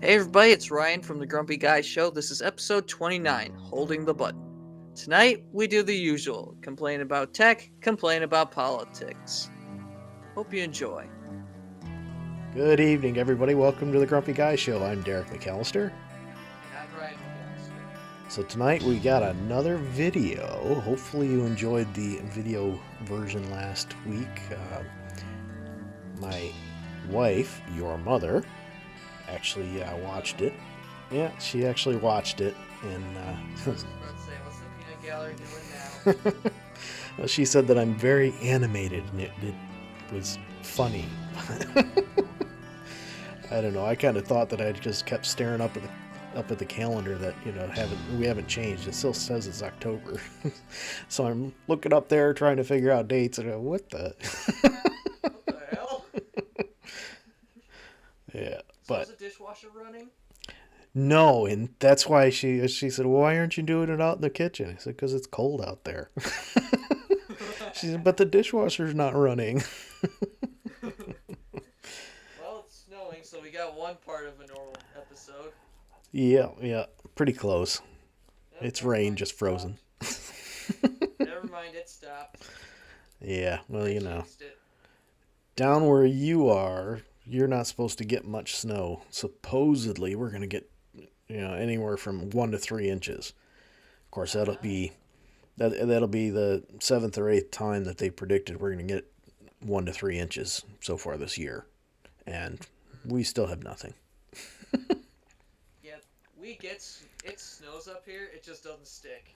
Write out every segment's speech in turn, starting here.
Hey everybody, it's Ryan from the Grumpy Guy Show. This is episode 29, Holding the Button. Tonight, we do the usual, complain about tech, complain about politics. Hope you enjoy. Good evening, everybody. Welcome to the Grumpy Guy Show. I'm Derek McAllister. And I'm Ryan McAllister. So tonight we got another video. Hopefully you enjoyed the video version last week. My wife, your mother, actually watched it. Yeah, she actually watched it, and I was just about to say, what's the peanut gallery doing now? well, she said that I'm very animated, and it was funny. I don't know. I kind of thought that I just kept staring up at the calendar that we haven't changed. It still says it's October, so I'm looking up there trying to figure out dates. And I go, what the? What the hell? Yeah, So but is the dishwasher running? no, and that's why she said, well, why aren't you doing it out in the kitchen? I said, because it's cold out there. She said, but the dishwasher's not running. Well, it's snowing, so we got one part of a normal episode. Yeah, pretty close. Nope, It's never rain, mind, just it frozen. stopped. Never mind, it stopped. Yeah, well, I jinxed it. down where you are, you're not supposed to get much snow. Supposedly, we're going to get, anywhere from 1 to 3 inches. Of course, that'll be the seventh or eighth time that they predicted we're going to get 1 to 3 inches so far this year, and we still have nothing. Yeah, it snows up here, it just doesn't stick.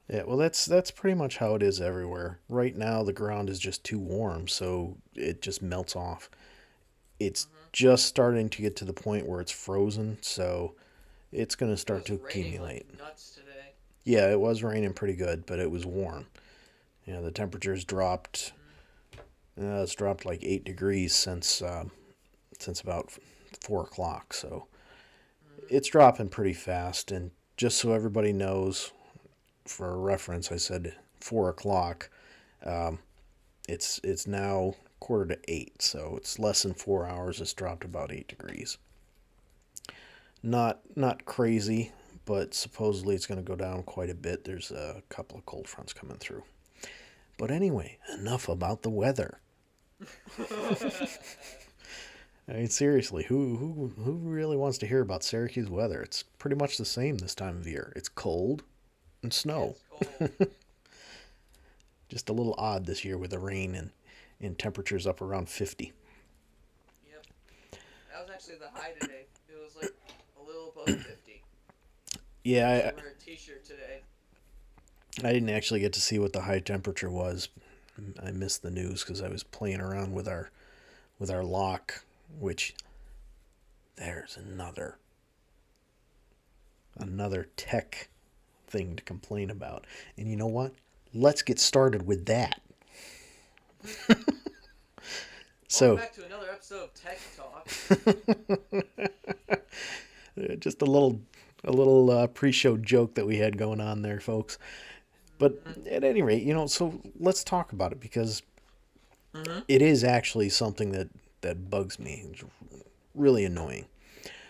Yeah, well, that's pretty much how it is everywhere. Right now, the ground is just too warm, so it just melts off. It's Mm-hmm. just starting to get to the point where it's frozen, so it's going to It start was to raining like accumulate. nuts today. Yeah, it was raining pretty good, but it was warm. The temperatures dropped. It's dropped like 8 degrees since about 4 o'clock. So Mm-hmm. it's dropping pretty fast. And just so everybody knows, for reference, I said 4 o'clock. Um, it's now 7:45, so it's less than 4 hours. It's dropped about 8 degrees. Not crazy, but supposedly it's going to go down quite a bit. There's a couple of cold fronts coming through. But anyway, enough about the weather. I mean, seriously, who really wants to hear about Syracuse weather? It's pretty much the same this time of year. It's cold and Yeah, snow. it's cold. Just a little odd this year with the rain and temperatures up around 50. Yep. That was actually the high today. It was like a little above 50. I Yeah, should wear a t-shirt today. I didn't actually get to see what the high temperature was. I missed the news because I was playing around with our lock, which there's another tech thing to complain about. And you know what? Let's get started with that. Welcome So, back to another episode of Tech Talk. just a little pre-show joke that we had going on there, folks. But Mm-hmm. at any rate, so let's talk about it because Mm-hmm. it is actually something that bugs me. It's really annoying.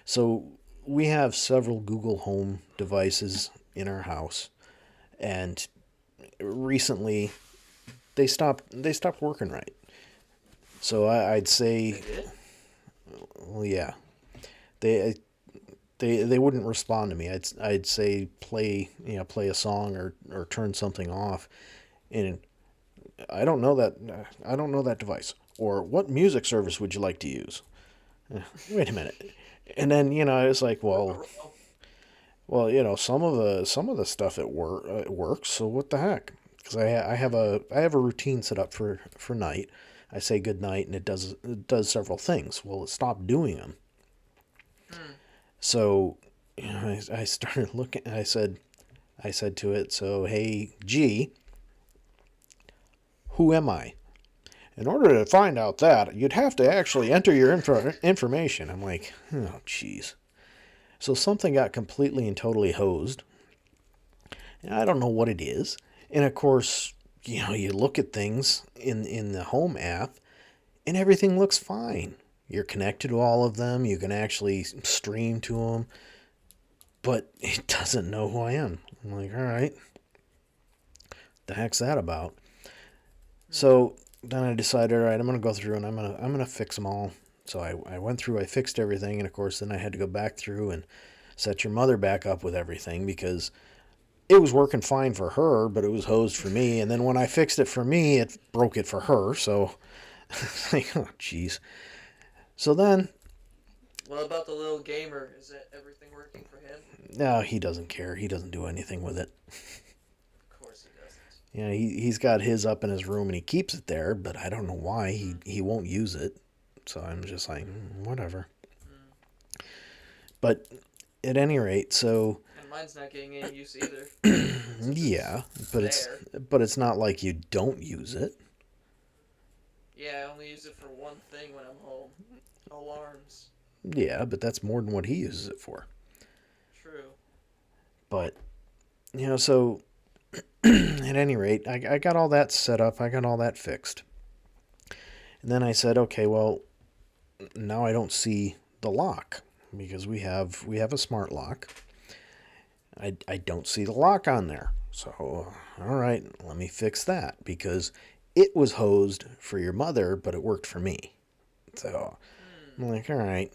So we have several Google Home devices in our house, and recently they stopped working right. So I'd They say, did? well, yeah, they they wouldn't respond to me. I'd say play a song or turn something off, and I don't know that device. Or what music service would you like to use? Wait a minute. And then I was like, some of the stuff it works. So what the heck? Because I have a routine set up for night. I say good night, and it does several things. Well, it stopped doing them. Hmm. So I started looking. I said to it, so hey G, who am I? In order to find out that, you'd have to actually enter your information. I'm like, oh, jeez. So something got completely and totally hosed. And I don't know what it is. And of course, you look at things in the home app, and everything looks fine. You're connected to all of them. You can actually stream to them. But it doesn't know who I am. I'm like, all right. The heck's that about? So then I decided, all right, I'm going to go through and I'm gonna fix them all. So I went through, I fixed everything, and of course then I had to go back through and set your mother back up with everything because it was working fine for her, but it was hosed for me. And then when I fixed it for me, it broke it for her. So, like, oh, jeez. So then... What about the little gamer? Is that everything working for him? No, he doesn't care. He doesn't do anything with it. Of course he doesn't. Yeah, he's got his up in his room and he keeps it there, but I don't know why. He won't use it. So I'm just like, whatever. But at any rate, so... And mine's not getting any use either. Yeah, but it's not like you don't use it. Yeah, I only use it for one thing when I'm home. Alarms. Yeah, but that's more than what he uses it for. True. But, so at any rate, I got all that set up. I got all that fixed. And then I said, okay, well, now I don't see the lock because we have a smart lock. I don't see the lock on there. So, all right, let me fix that because it was hosed for your mother, but it worked for me. So I'm like, all right.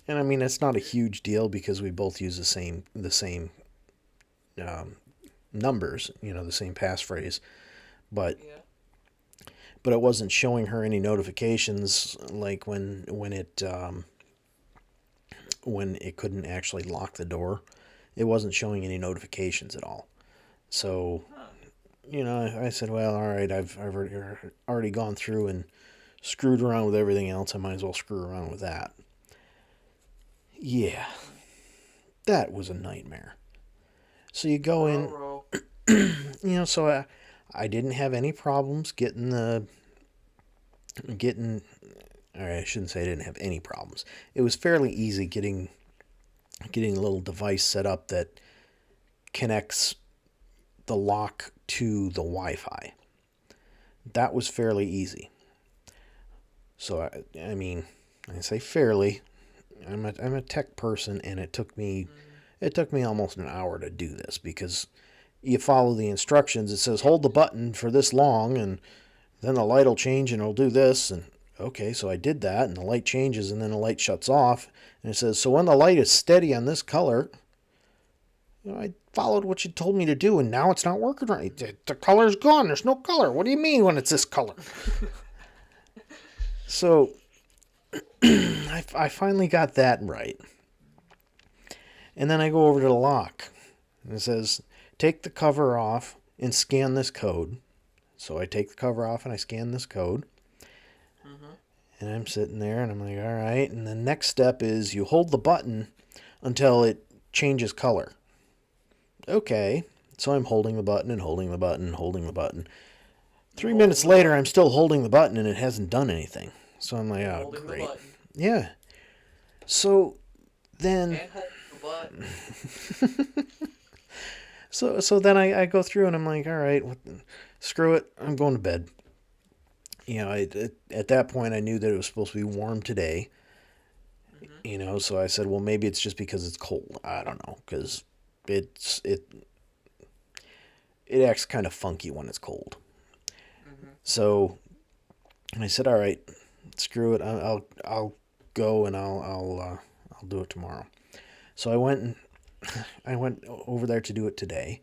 And I mean, it's not a huge deal because we both use the same numbers, the same passphrase. But it wasn't showing her any notifications like when it couldn't actually lock the door. It wasn't showing any notifications at all. So, I said, well, all right, I've already gone through and screwed around with everything else. I might as well screw around with that. Yeah, that was a nightmare. So you go in, so I didn't have any problems getting, all right, I shouldn't say I didn't have any problems. It was fairly easy getting a little device set up that connects the lock to the Wi-Fi. That was fairly easy. So I mean, I say fairly. I'm a tech person, and it took me almost an hour to do this because you follow the instructions. It says hold the button for this long, and then the light will change and it'll do this. And okay, so I did that, and the light changes, and then the light shuts off, and it says so when the light is steady on this color. I followed what you told me to do, and now it's not working right. The color's gone. There's no color. What do you mean when it's this color? So I finally got that right. And then I go over to the lock. And it says, take the cover off and scan this code. So I take the cover off and I scan this code. And I'm sitting there and I'm like, all right. And the next step is you hold the button until it changes color. Okay. So I'm holding the button and holding the button and holding the button. 3 minutes later, I'm still holding the button and it hasn't done anything. So I'm like, oh, great. Yeah. So then... So then I go through and I'm like, all right, screw it. I'm going to bed. At that point, I knew that it was supposed to be warm today. So I said, well, maybe it's just because it's cold. I don't know, because it acts kind of funky when it's cold. So I said, all right, screw it. I'll go and I'll do it tomorrow. So I went over there to do it today.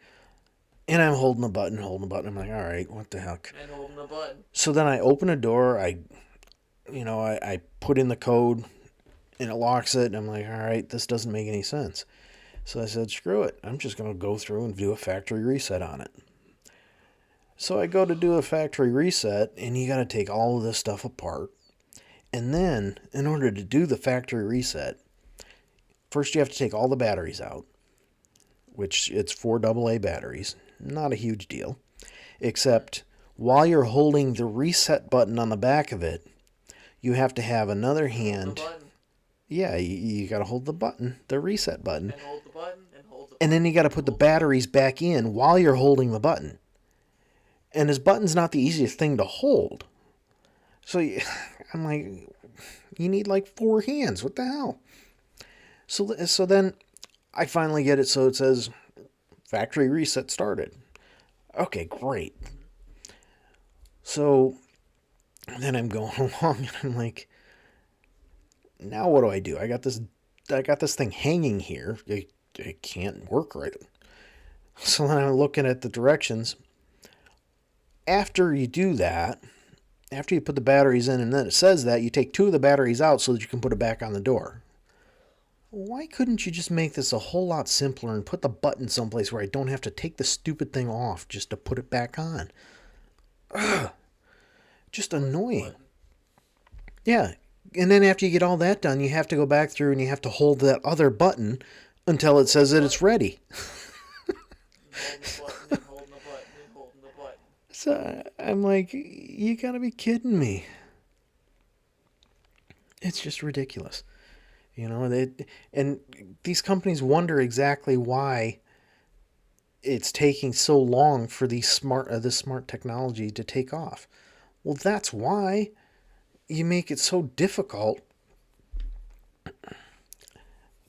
And I'm holding the button. I'm like, all right, what the heck? And holding the button. So then I open a door. I put in the code, and it locks it. And I'm like, all right, this doesn't make any sense. So I said, screw it. I'm just going to go through and do a factory reset on it. So I go to do a factory reset, and you got to take all of this stuff apart. And then, in order to do the factory reset, first you have to take all the batteries out, which it's 4 AA batteries. Not a huge deal. Except while you're holding the reset button on the back of it, you have to have another hand. Yeah, you got to hold the button, the reset button. And hold the button, and hold the button. And then you got to put the batteries back in while you're holding the button. And this button's not the easiest thing to hold. So I'm like, like 4 hands. What the hell? So then I finally get it. So it says factory reset started. Okay, great. So then I'm going along and I'm like, now what do? I got this thing hanging here. It can't work right. So then I'm looking at the directions. After you do that, after you put the batteries in and then it says that, you take 2 of the batteries out so that you can put it back on the door. Why couldn't you just make this a whole lot simpler and put the button someplace where I don't have to take the stupid thing off just to put it back on? Ugh. Just annoying. Yeah. And then after you get all that done, you have to go back through and you have to hold that other button until it says that it's ready. Holding the button. So I'm like, you gotta be kidding me. It's just ridiculous. And these companies wonder exactly why it's taking so long for this smart technology to take off. Well, that's why you make it so difficult.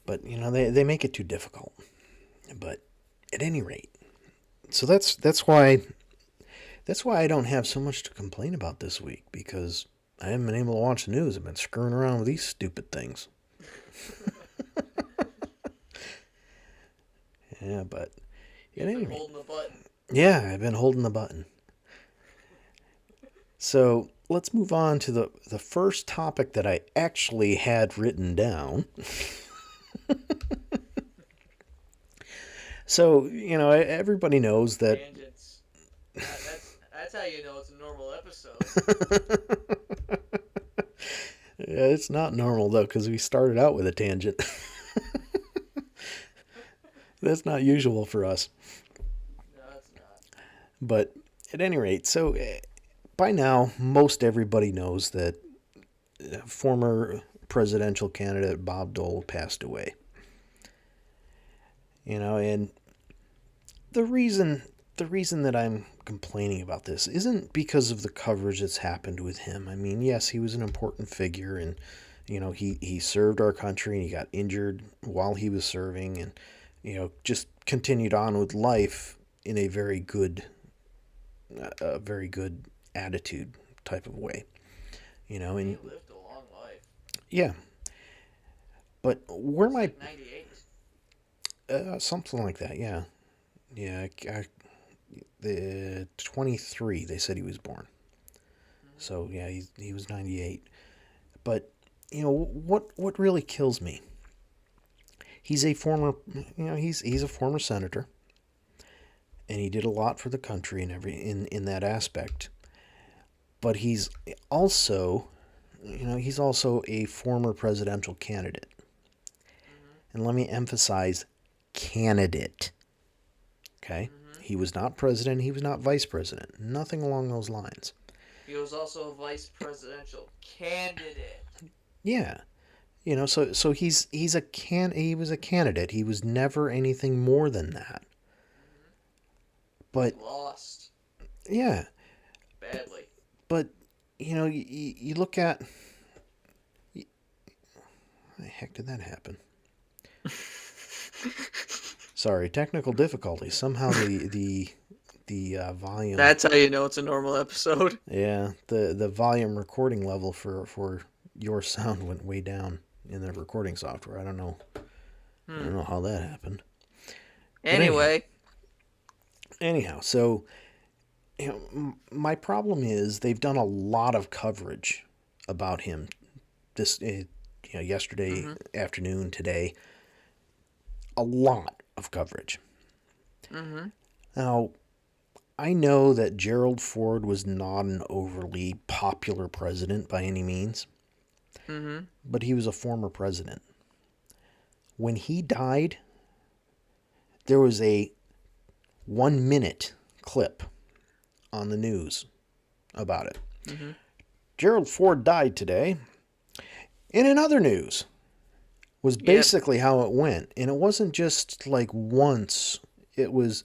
But they make it too difficult. But at any rate, so that's why I don't have so much to complain about this week, because I haven't been able to watch the news. I've been screwing around with these stupid things. Yeah, but You've been holding the button. Yeah, I've been holding the button. So let's move on to the first topic that I actually had written down. So, everybody knows that. Tangents. That's how you know it's a normal episode. Yeah, it's not normal, though, because we started out with a tangent. That's not usual for us. No, it's not. But at any rate, so by now, most everybody knows that former presidential candidate Bob Dole passed away. And the reason that I'm complaining about this isn't because of the coverage that's happened with him. I mean, yes, he was an important figure, and he served our country, and he got injured while he was serving, and just continued on with life in a very good attitude type of way. And he lived a long life. Yeah. But where my 98. Something like that, yeah. Yeah, the 23 they said he was born. So yeah, he was 98. But what really kills me? He's a former he's a former senator, and he did a lot for the country and in that aspect. But he's also a former presidential candidate. And let me emphasize, candidate. Okay? He was not president, he was not vice president. Nothing along those lines. He was also a vice presidential candidate. Yeah. So he was a candidate. He was never anything more than that. But he lost. Yeah. Badly. But you look at, how the heck did that happen? Sorry, technical difficulties. Somehow the volume. That's how you know it's a normal episode. Yeah, the volume recording level for your sound went way down in the recording software. I don't know. I don't know how that happened. Anyhow, so my problem is they've done a lot of coverage about him this yesterday afternoon, today. A lot of coverage. Now, I know that Gerald Ford was not an overly popular president by any means, but he was a former president. When he died, there was a 1-minute clip on the news about it. Gerald Ford died today. And in other news, was basically how it went. And it wasn't just like once. It was,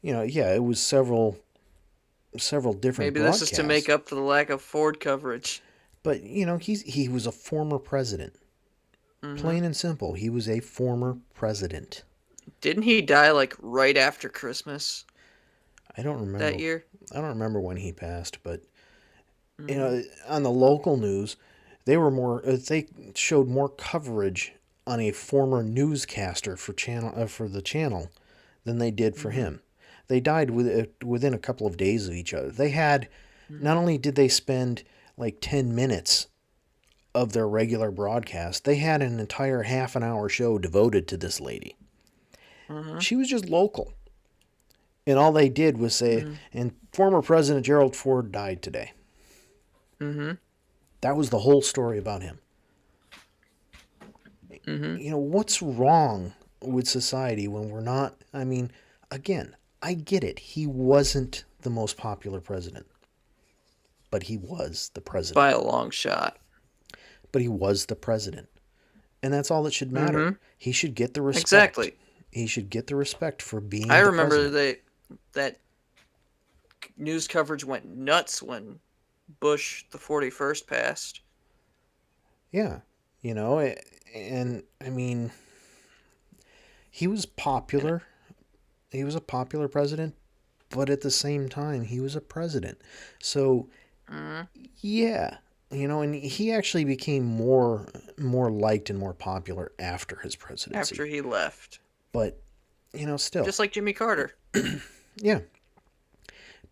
it was several different Maybe broadcasts. this is to make up for the lack of Ford coverage. But he was a former president. Mm-hmm. Plain and simple, he was a former president. Didn't he die like right after Christmas I don't that remember. year? I don't remember when he passed, but Mm-hmm. on the local news, they showed more coverage on a former newscaster for the channel than they did for Mm-hmm. him. They died within a couple of days of each other. They had Mm-hmm. not only did they spend like 10 minutes of their regular broadcast, they had an entire half an hour show devoted to this lady. Mm-hmm. She was just local. And all they did was say, and former President Gerald Ford died today. Mm-hmm. That was the whole story about him. Mm-hmm. What's wrong with society when we're not? I mean, again, I get it. He wasn't the most popular president, but he was the By president. a long shot. But he was the president. And that's all that should matter. Mm-hmm. He should get the respect. Exactly. He should get the respect for I being the remember president. that news coverage went nuts when Bush the 41st passed. Yeah. And I mean, he was And popular. He was a popular president, but at the same time, he was a president. So, mm, yeah, and he actually became more liked and more popular after his after presidency. he left, But, still, just like Jimmy Carter, yeah.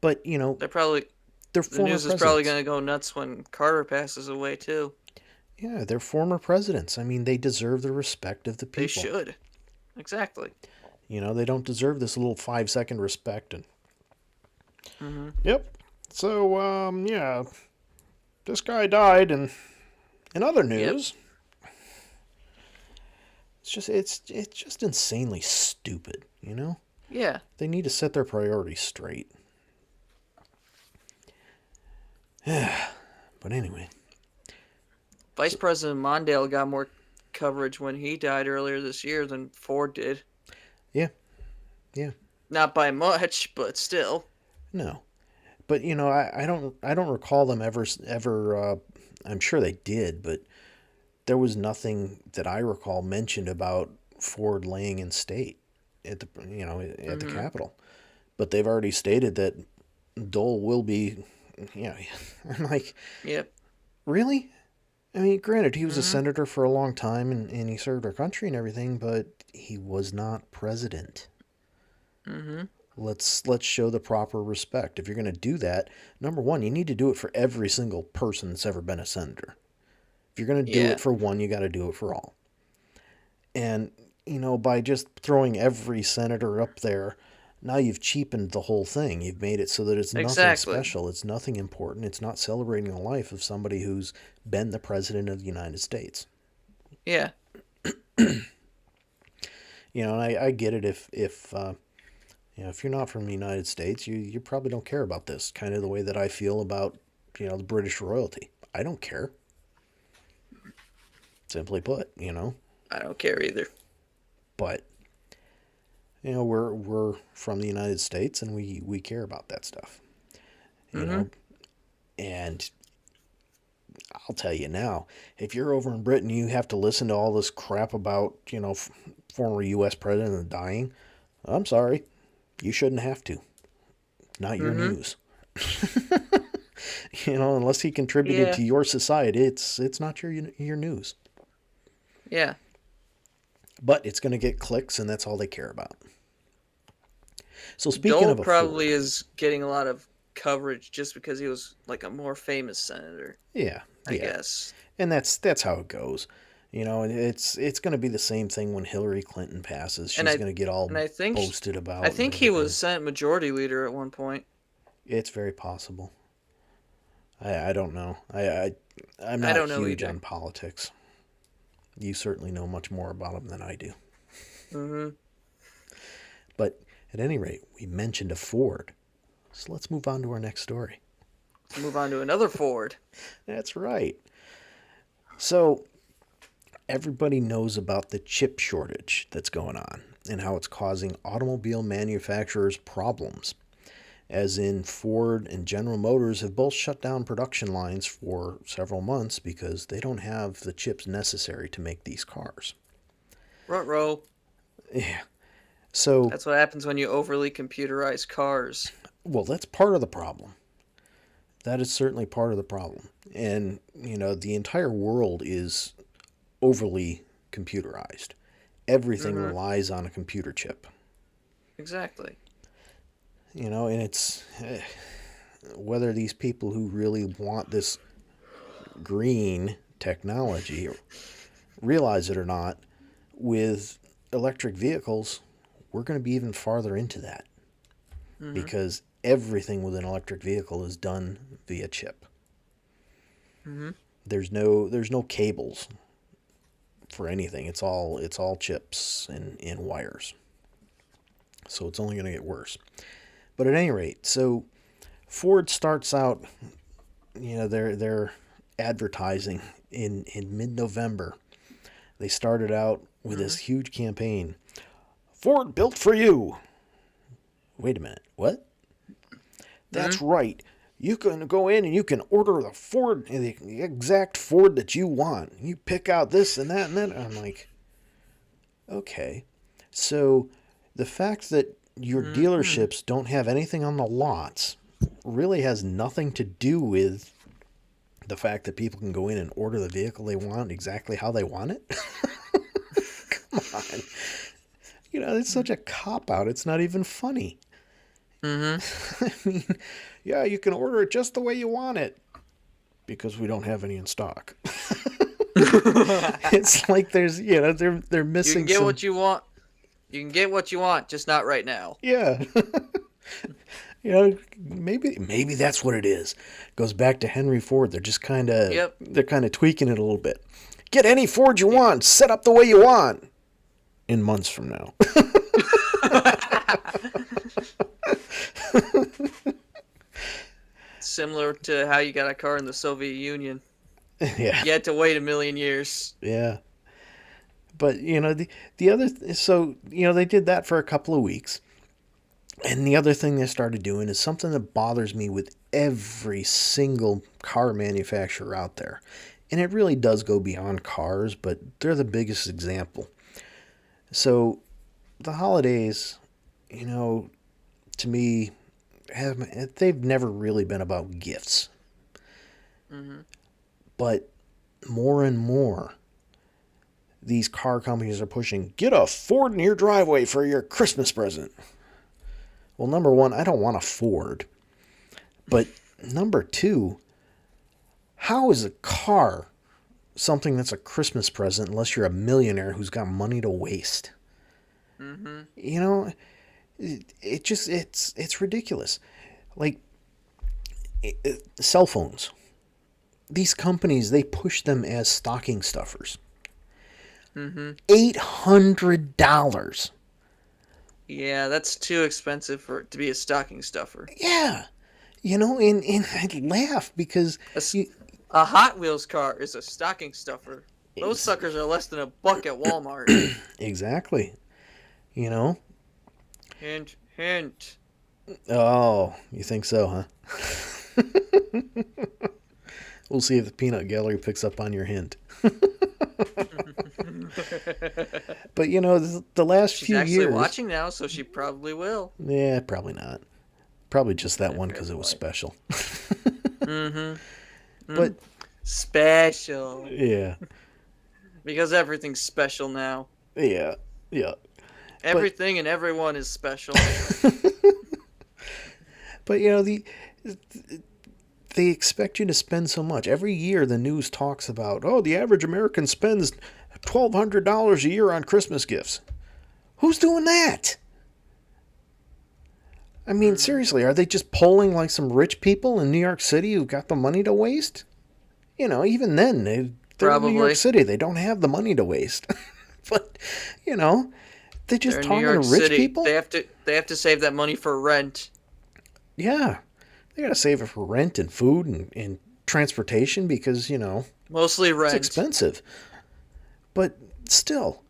But, they're probably they're the former news is probably presidents. going to go nuts when Carter passes away too. Yeah, they're former presidents. I mean, they deserve the respect of the They people. should. Exactly. They don't deserve this little 5-second respect. And Mm-hmm. yep. So, yeah, this guy died, and in other Yep. news, it's just insanely stupid. Yeah. They need to set their priorities straight. But anyway, Vice so President Mondale got more coverage when he died earlier this year than Ford did. yeah, yeah, Not by much, but still. no. But I don't recall them ever. I'm sure they did, but there was nothing that I recall mentioned about Ford laying in state at the Mm-hmm. Capitol. But they've already stated that Dole will be. I'm like, Yep. really? I mean, granted, he was a Mm-hmm. senator for a long time and he served our country and everything, but he was not president. Mm-hmm. Let's show the proper respect. If you're going to do that, number one, you need to do it for every single person that's ever been a senator. If you're going to do Yeah. it for one, you got to do it for all. And by just throwing every senator up there, now you've cheapened the whole thing. You've made it so that it's nothing Exactly. special. It's nothing important. It's not celebrating the life of somebody who's been the president of the United States. Yeah. And I get it if you're not from the United States, you probably don't care about this. Kind of the way that I feel about the British royalty. I don't care. Simply put. I don't care either. But we're from the United States and we care about that stuff. You Mm-hmm. know, and I'll tell you now, if you're over in Britain, you have to listen to all this crap about former U.S. president dying. I'm sorry, you shouldn't have to. Not your Mm-hmm. news. Unless he contributed Yeah. to your society, it's not your news. Yeah. But it's going to get clicks, and that's all they care about. So speaking Dole of a probably Ford, is getting a lot of coverage just because he was like a more famous senator, yeah, I yeah, guess. and that's how it goes. And it's going to be the same thing when Hillary Clinton passes. And She's I going to get and all I think boasted I about and think he was everything. Senate Majority Leader at one point. It's very possible. I don't know. I'm I not don't know huge either. on politics. You certainly know much more about them than I do. Mm-hmm. But at any rate, we mentioned a Ford. So let's move on to our next story. Let's move on to another Ford. That's right. So everybody knows about the chip shortage that's going on and how it's causing automobile manufacturers problems. as in Ford and General Motors have both shut down production lines for several months because they don't have the chips necessary to make these cars. Ruh-roh. Yeah. So, That's what happens when you overly computerize cars. well, that's part of the problem. That is certainly part of the problem. And, the entire world is overly computerized. Everything relies on a computer chip. Exactly. And it's whether these people who really want this green technology realize it or not, with electric vehicles, we're going to be even farther into that. Because everything with an electric vehicle is done via chip. There's no cables for anything. It's all chips and wires. So it's only going to get worse. But at any rate, so Ford starts out, their advertising in mid-November. They started out with this huge campaign. Ford built for you. Wait a minute. What? That's right. You can go in and you can order the Ford, the exact Ford that you want. You pick out this and that and that. I'm like, okay. So the fact that your dealerships don't have anything on the lots really has nothing to do with the fact that people can go in and order the vehicle they want exactly how they want it. Come on. It's such a cop-out. It's not even funny. I mean, yeah, you can order it just the way you want it because we don't have any in stock. It's like there's, they're missing. You can get what you want. You can get what you want, just not right now. Yeah. Maybe that's what it is. Goes back to Henry Ford. They're just kind of they're kind of tweaking it a little bit. Get any Ford you want, set up the way you want. In months from now. Similar to how you got a car in the Soviet Union. Yeah. You had to wait 1,000,000 years. Yeah. But, the other, so, they did that for a couple of weeks. And the other thing they started doing is something that bothers me with every single car manufacturer out there. And it really does go beyond cars, but they're the biggest example. So, the holidays, to me, they've never really been about gifts. But more and more, these car companies are pushing, get a Ford in your driveway for your Christmas present. Well, number one, I don't want a Ford. But number two, how is a car something that's a Christmas present unless you're a millionaire who's got money to waste? It's ridiculous. Like, cell phones. These companies, they push them as stocking stuffers. $800. Yeah, that's too expensive for it to be a stocking stuffer. Yeah. And I'd laugh because... A Hot Wheels car is a stocking stuffer. Those suckers are less than $1 at Walmart. Exactly. Hint, hint. Oh, you think so, huh? We'll see if the peanut gallery picks up on your hint. But, the last She's few years... She's actually watching now, so she probably will. Yeah, probably not. Probably just that one because it was special. But... Special. Yeah. Because everything's special now. Yeah. Everything and everyone is special. But, they expect you to spend so much. Every year the news talks about, the average American spends $1,200 a year on Christmas gifts. Who's doing that? I mean, seriously, are they just polling like some rich people in New York City who've got the money to waste? Even then, they're Probably. in New York City. They don't have the money to waste. But, they just talking to rich people. They have to save that money for rent. Yeah. They got to save it for rent and food and transportation because, Mostly rent. it's expensive. But still,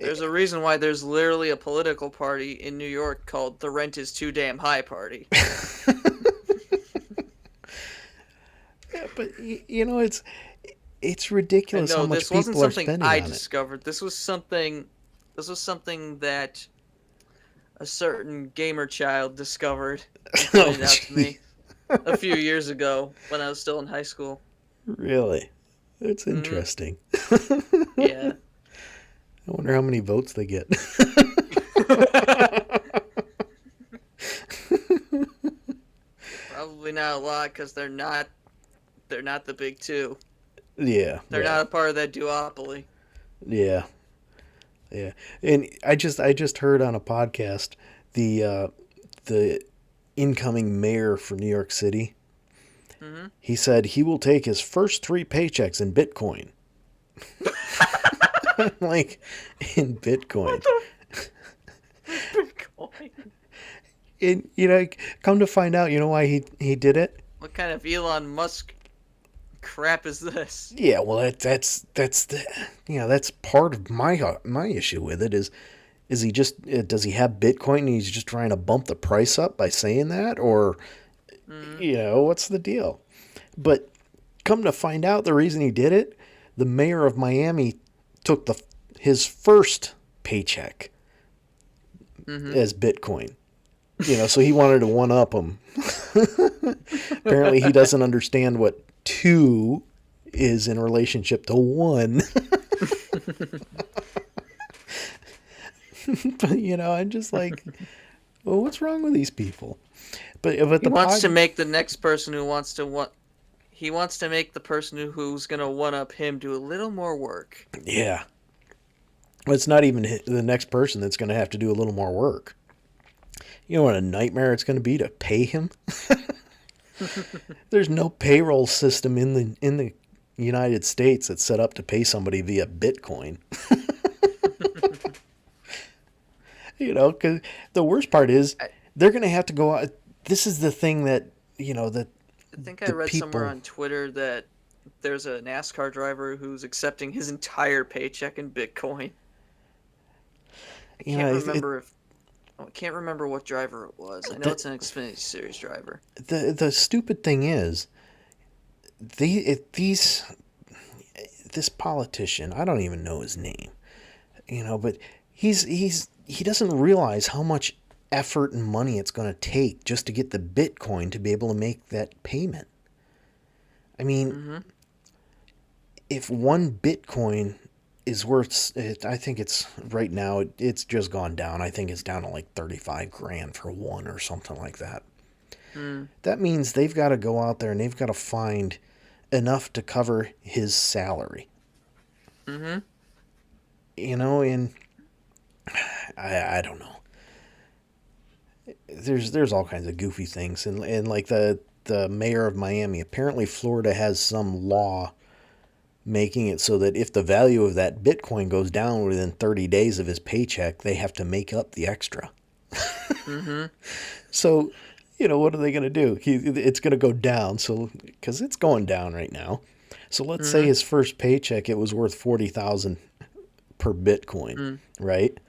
There's a reason why there's literally a political party in New York called the Rent is Too Damn High Party. Yeah, but it's ridiculous And how no, much this wasn't people are something spending I on it. discovered. This was something that a certain gamer child discovered and pointed out to me a few years ago when I was still in high school. Really? That's Mhm. interesting. Yeah. I wonder how many votes they get. Probably not a lot because they're not the big two. Yeah, They're not a part of that duopoly. yeah, yeah. And I just heard on a podcast the incoming mayor for New York City. Mm-hmm. He said he will take his first 3 paychecks in Bitcoin. Like, in Bitcoin. Bitcoin. And come to find out, why he did it? What kind of Elon Musk crap is this? Yeah, well, that's that's part of my issue with it is he just does he have Bitcoin and he's just trying to bump the price up by saying that, or what's the deal? But come to find out, the reason he did it, the mayor of Miami took his first paycheck as Bitcoin. So he wanted to one up him. Apparently, he doesn't understand what 2 is in relationship to 1. But I'm just like, well, what's wrong with these people? But He wants to make the next person who wants to he wants to make the person who's gonna one up him do a little more work. Yeah. Well, it's not even the next person that's going to have to do a little more work. You know what a nightmare it's going to be to pay him? There's no payroll system in the United States that's set up to pay somebody via Bitcoin. Because the worst part is they're going to have to go out. This is the thing that, that I think I read somewhere on Twitter that there's a NASCAR driver who's accepting his entire paycheck in Bitcoin. I can't remember what driver it was. I know it's an Xfinity Series driver. The stupid thing is, this politician, I don't even know his name, but he doesn't realize how much effort and money it's going to take just to get the Bitcoin to be able to make that payment. I mean, if 1 Bitcoin is worth, I think it's right now, it's just gone down. I think it's down to like 35 grand for 1 or something like that. That means they've got to go out there and they've got to find enough to cover his salary. And I don't know. There's all kinds of goofy things, and like the mayor of Miami, apparently Florida has some law making it so that if the value of that Bitcoin goes down within 30 days of his paycheck, they have to make up the extra. So, what are they going to do? It's going to go down, so because it's going down right now. So let's say his first paycheck, it was worth 40,000 per Bitcoin, right?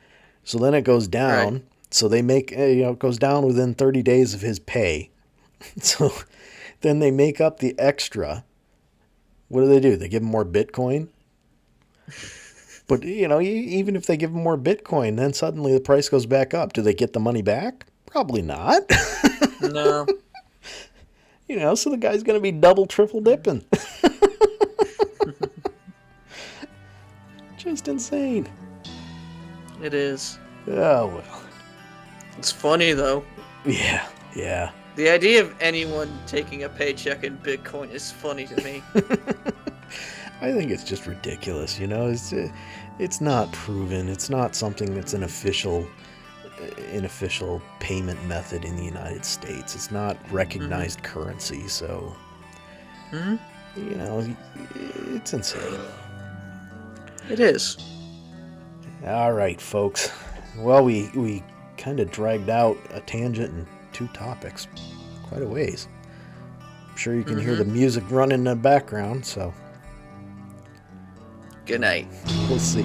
So then it goes down. Right. So they make, it goes down within 30 days of his pay. So then they make up the extra. What do? They give him more Bitcoin? But, even if they give him more Bitcoin, then suddenly the price goes back up. Do they get the money back? Probably not. No. So the guy's going to be double, triple dipping. Just insane. It is. Oh, well. It's funny, though. Yeah, yeah. The idea of anyone taking a paycheck in Bitcoin is funny to me. I think it's just ridiculous, It's not proven. It's not something that's an official payment method in the United States. It's not recognized currency, so it's insane. It is. All right, folks. Well, we kind of dragged out a tangent and 2 topics quite a ways. I'm sure you can hear the music running in the background, so Good night. We'll see.